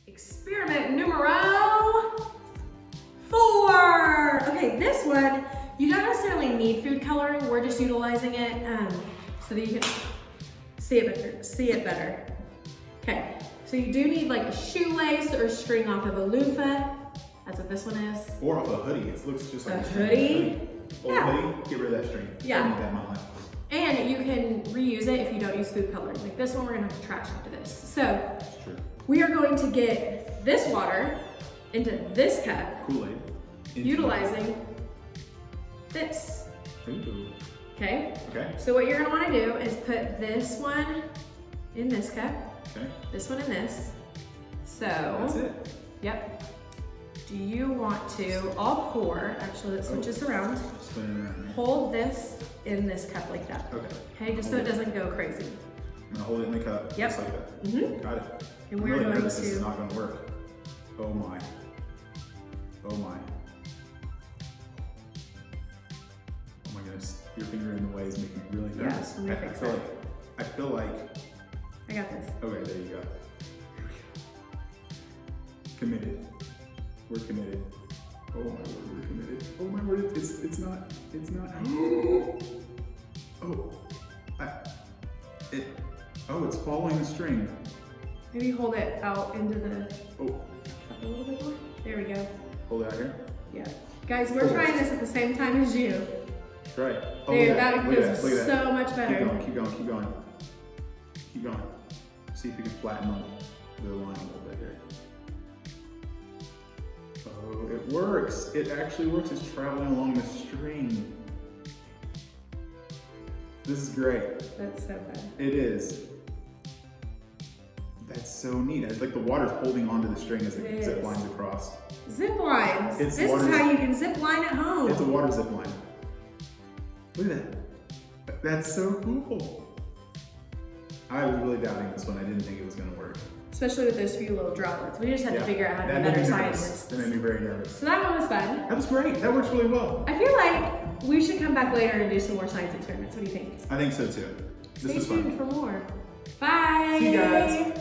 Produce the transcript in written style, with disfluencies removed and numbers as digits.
Experiment numero 4. Okay, this one, you don't necessarily need food coloring. We're just utilizing it so that you can see it better. Okay, so you do need like a shoelace or string off of a loofah. That's what this one is. Or off a hoodie. It looks just like a hoodie. Old hoodie, get rid of that string. Yeah. I need that in my life. And you can reuse it if you don't use food coloring. Like this one, we're gonna have to trash after this. So we are going to get this water into this cup. Kool-Aid. Utilizing this. Ooh. Okay? Okay. So what you're gonna wanna do is put this one in this cup. Okay. This one in this. So. That's it. Yep. Do you want to, I'll pour, actually let's switch this around. Spin it around. Hold this in this cup like that. Okay. Okay, just so it doesn't go crazy. I'm gonna hold it in the cup. Yep. Just like that. Mm-hmm. Got it. And I'm we're really going nervous to. This is not gonna work. Oh my. Oh my. Oh my goodness. Your finger in the way is making me really nervous. Yeah, let me fix it. I feel like. I got this. Okay, there you go. Here we go. Committed. We're committed. Oh my word, we're committed. Oh my word, it's not. Oh, it's following the string. Maybe hold it out into the Oh, a little bit more. There we go. hold it out here. Yeah. Guys, we're trying this at the same time as you. That's right. Oh, Dude, look at that Look at goes Look at that. so much better. Keep going, keep going, keep going. Keep going. See if you can flatten the line a little bit here. Oh, it works. It actually works. It's traveling along the string. This is great. That's so fun. It is. That's so neat. It's like the water's holding onto the string as it zip lines across. Zip lines. It's This water- is how you can zip line at home. It's a water zip line. Look at that. That's so cool. I was really doubting this one. I didn't think it was going to work. Especially with those few little droplets. We just had to figure out how to be That made better me nervous. scientists. That made me very nervous. So that one was fun. That was great. That works really well. I feel like we should come back later and do some more science experiments. What do you think? I think so too. This Stay was tuned fun. for more. Bye. See you guys.